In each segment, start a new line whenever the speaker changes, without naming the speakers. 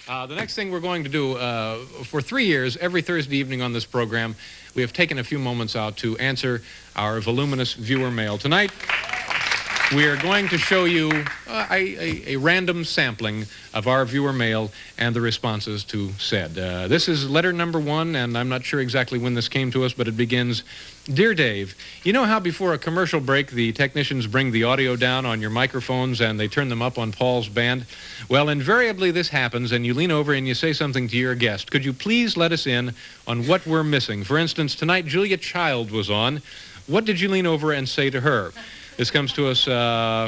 The next thing we're going to do, for 3 years, every Thursday evening on this program, we have taken a few moments out to answer our voluminous viewer mail. Tonight, we are going to show you a random sampling of our viewer mail and the responses to said. This is letter number 1, and I'm not sure exactly when this came to us, but it begins, Dear Dave, you know how before a commercial break the technicians bring the audio down on your microphones and they turn them up on Paul's band? Well, invariably this happens, and you lean over and you say something to your guest. Could you please let us in on what we're missing? For instance, tonight Julia Child was on. What did you lean over and say to her? This comes to us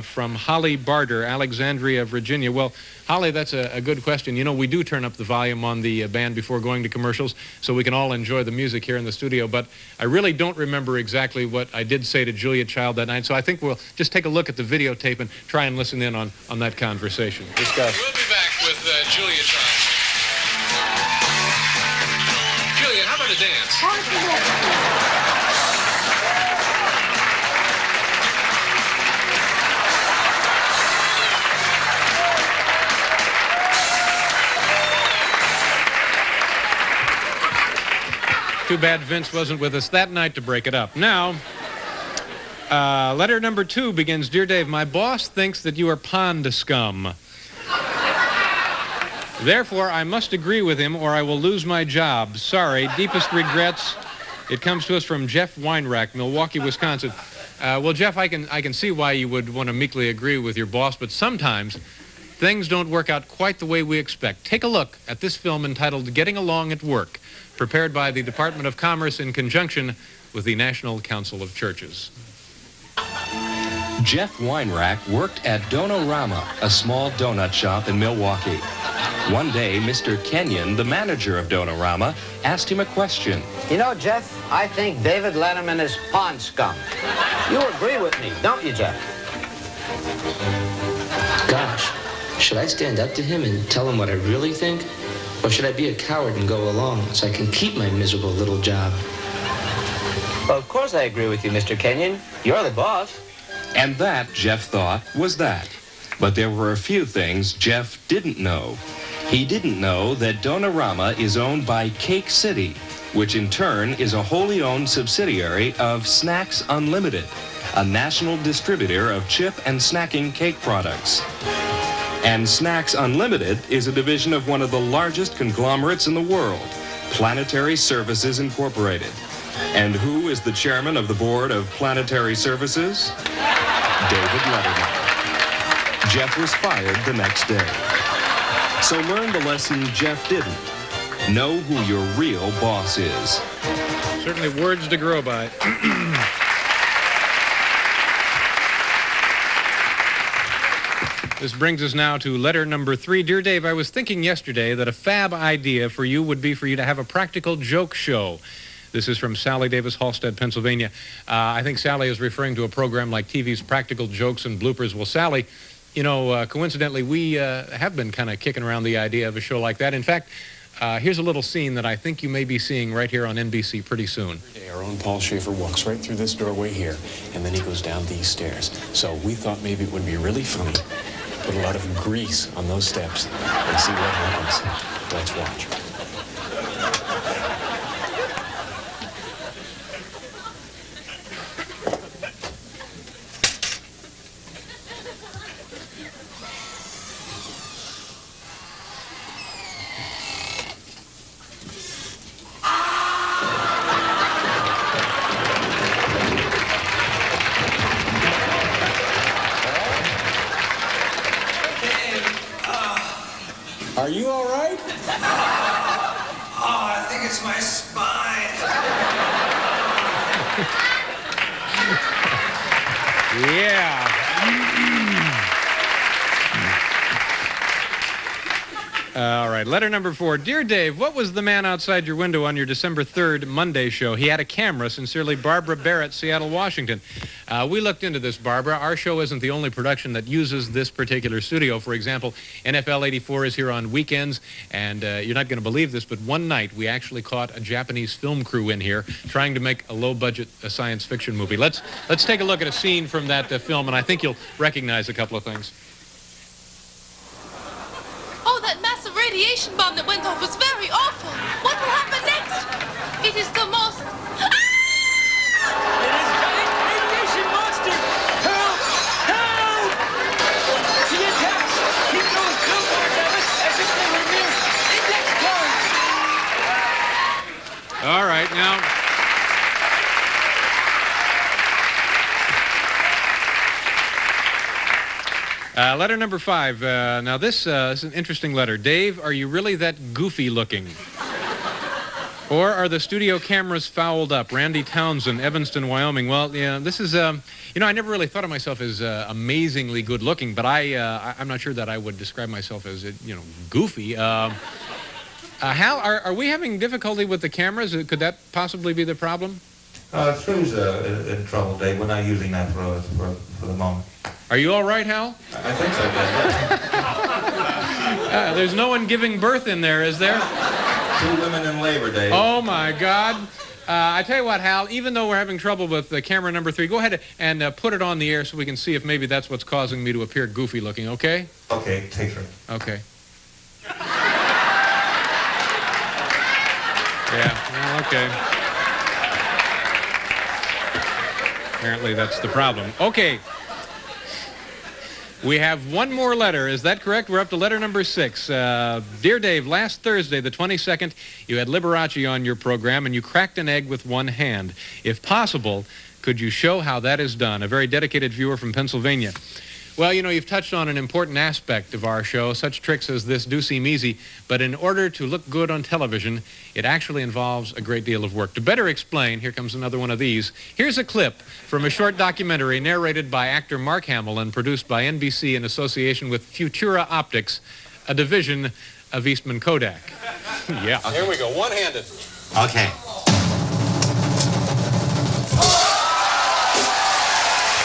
from Holly Barter, Alexandria, Virginia. Well, Holly, that's a good question. You know, we do turn up the volume on the band before going to commercials so we can all enjoy the music here in the studio, but I really don't remember exactly what I did say to Julia Child that night, so I think we'll just take a look at the videotape and try and listen in on that conversation. Discuss.
We'll be back with Julia Child. Julia, how about a dance?
Too bad Vince wasn't with us that night to break it up. Now, letter number 2 begins, Dear Dave, my boss thinks that you are pond scum. Therefore, I must agree with him or I will lose my job. Sorry, deepest regrets. It comes to us from Jeff Weinrack, Milwaukee, Wisconsin. Well, Jeff, I can see why you would want to meekly agree with your boss, but sometimes things don't work out quite the way we expect. Take a look at this film entitled Getting Along at Work, prepared by the Department of Commerce in conjunction with the National Council of Churches.
Jeff Weinrack worked at Donorama, a small donut shop in Milwaukee. One day, Mr. Kenyon, the manager of Donorama, asked him a question.
You know, Jeff, I think David Letterman is pond scum. You agree with me, don't you, Jeff?
Gosh, should I stand up to him and tell him what I really think? Or should I be a coward and go along so I can keep my miserable little job?
Well, of course I agree with you, Mr. Kenyon. You're the boss.
And that, Jeff thought, was that. But there were a few things Jeff didn't know. He didn't know that Donorama is owned by Cake City, which in turn is a wholly owned subsidiary of Snacks Unlimited, a national distributor of chip and snacking cake products. And Snacks Unlimited is a division of one of the largest conglomerates in the world, Planetary Services Incorporated. And who is the chairman of the board of Planetary Services? David Letterman. Jeff was fired the next day. So learn the lesson Jeff didn't. Know who your real boss is.
Certainly words to grow by. This brings us now to letter number 3. Dear Dave, I was thinking yesterday that a fab idea for you would be for you to have a practical joke show. This is from Sally Davis, Halstead, Pennsylvania. I think Sally is referring to a program like TV's Practical Jokes and Bloopers. Well, Sally, you know, coincidentally, we have been kind of kicking around the idea of a show like that. In fact, here's a little scene that I think you may be seeing right here on NBC pretty soon.
Every day, our own Paul Schaefer walks right through this doorway here, and then he goes down these stairs. So we thought maybe it would be really funny. Put a lot of grease on those steps and see what happens. Let's watch. Are you all right?
Oh, I think it's my spine.
Yeah. All right, letter number 4. Dear Dave, what was the man outside your window on your December 3rd Monday show? He had a camera. Sincerely, Barbara Barrett, Seattle, Washington. We looked into this, Barbara. Our show isn't the only production that uses this particular studio. For example, NFL 84 is here on weekends, and you're not going to believe this, but one night we actually caught a Japanese film crew in here trying to make a low-budget science fiction movie. Let's take a look at a scene from that film, and I think you'll recognize a couple of things.
Oh, that massive radiation bomb that went off was very awful. What will happen next? It is the most...
It is giant radiation monster! Help! Help! He attacks! He throws billboards at us as if they were mere index cards!
All right, now... letter number 5. Now, this is an interesting letter. Dave, are you really that goofy looking? Or are the studio cameras fouled up? Randy Townsend, Evanston, Wyoming. Well, yeah, this is, I never really thought of myself as amazingly good looking, but I'm not sure that I would describe myself as, goofy. Hal, are we having difficulty with the cameras? Could that possibly be the problem?
Screw's in trouble, Dave. We're not using that for the moment.
Are you all right, Hal?
I think so, Dave.
There's no one giving birth in there, is there?
2 women in labor, Dave.
Oh, my God. I tell you what, Hal, even though we're having trouble with camera number 3, go ahead and put it on the air so we can see if maybe that's what's causing me to appear goofy looking, okay?
Okay, take her.
Okay. Yeah, well, okay. Apparently that's the problem. Okay. We have one more letter. Is that correct? We're up to letter number 6. Dear Dave, last Thursday, the 22nd, you had Liberace on your program, and you cracked an egg with one hand. If possible, could you show how that is done? A very dedicated viewer from Pennsylvania. Well, you've touched on an important aspect of our show. Such tricks as this do seem easy, but in order to look good on television, it actually involves a great deal of work. To better explain, here comes another one of these. Here's a clip from a short documentary narrated by actor Mark Hamill and produced by NBC in association with Futura Optics, a division of Eastman Kodak. Yeah.
Here we go, one-handed.
Okay.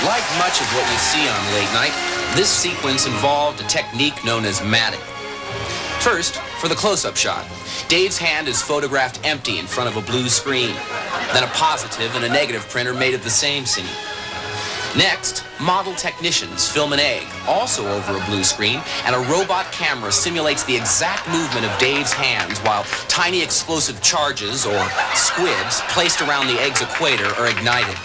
Like much of what you see on Late Night, this sequence involved a technique known as matting. First, for the close-up shot, Dave's hand is photographed empty in front of a blue screen. Then a positive and a negative printer made of the same scene. Next, model technicians film an egg, also over a blue screen, and a robot camera simulates the exact movement of Dave's hands while tiny explosive charges, or squibs, placed around the egg's equator are ignited.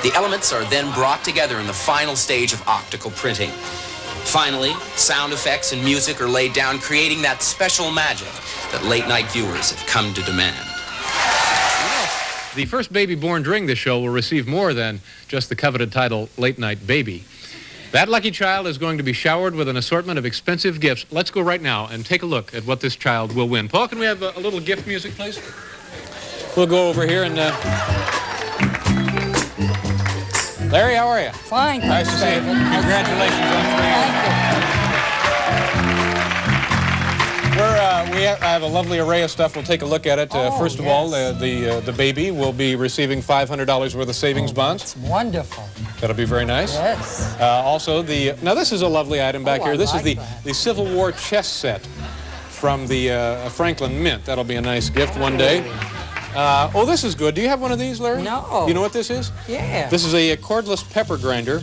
The elements are then brought together in the final stage of optical printing. Finally, sound effects and music are laid down, creating that special magic that late-night viewers have come to demand.
The first baby born during this show will receive more than just the coveted title, Late Night Baby. That lucky child is going to be showered with an assortment of expensive gifts. Let's go right now and take a look at what this child will win. Paul, can we have a little gift music, please? We'll go over here and... Larry, how are you?
Fine.
Nice to see you. Congratulations on 3 years. I have a lovely array of stuff. We'll take a look at it. First of all, the baby will be receiving $500 worth of savings bonds.
That's wonderful.
That'll be very nice.
Yes.
Also, now this is a lovely item back here. This is the Civil War chess set from the Franklin Mint. That'll be a nice gift one day. This is good. Do you have one of these, Larry?
No.
You know what this is?
Yeah.
This is a cordless pepper grinder.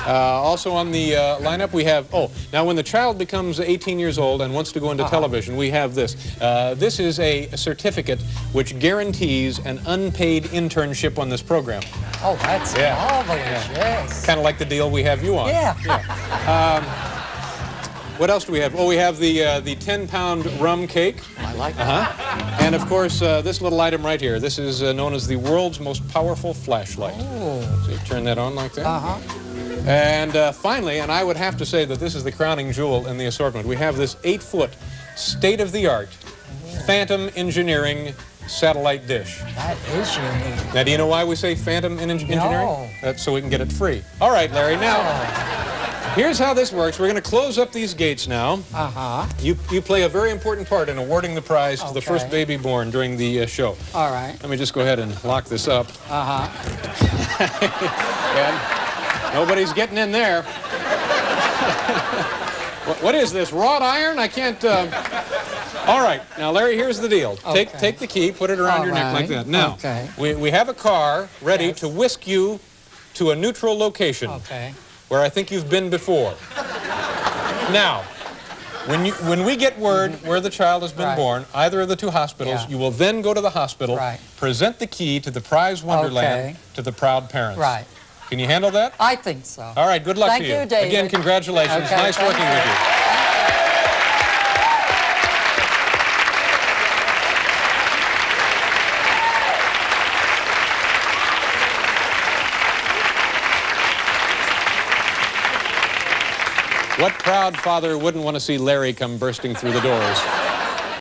Also on the lineup, we have, now when the child becomes 18 years old and wants to go into television, we have this. This is a certificate which guarantees an unpaid internship on this program.
Oh, that's marvelous, yes.
Kind of like the deal we have you on.
Yeah.
What else do we have? We have the 10-pound rum cake.
I like that.
And, of course, this little item right here. This is known as the world's most powerful flashlight.
Oh.
So you turn that on like that. And finally, and I would have to say that this is the crowning jewel in the assortment, we have this 8-foot, state-of-the-art, Phantom Engineering satellite dish.
That is unique.
Now, do you know why we say Phantom Engineering?
No.
That's so we can get it free. All right, Larry, now... Here's how this works. We're going to close up these gates now. You play a very important part in awarding the prize to the first baby born during the show.
All right.
Let me just go ahead and lock this up. And nobody's getting in there. What is this, wrought iron? I can't... All right. Now, Larry, here's the deal. Take the key, put it around your neck like that. Now, we have a car ready to whisk you to a neutral location. Where I think you've been before. Now, When we get word where the child has been born, either of the two hospitals, you will then go to the hospital, present the key to the prize wonderland to the proud parents.
Right.
Can you handle that?
I think so.
All right, good luck to you.
Thank you, David.
Again, congratulations.
Okay,
nice working with you. What proud father wouldn't want to see Larry come bursting through the doors?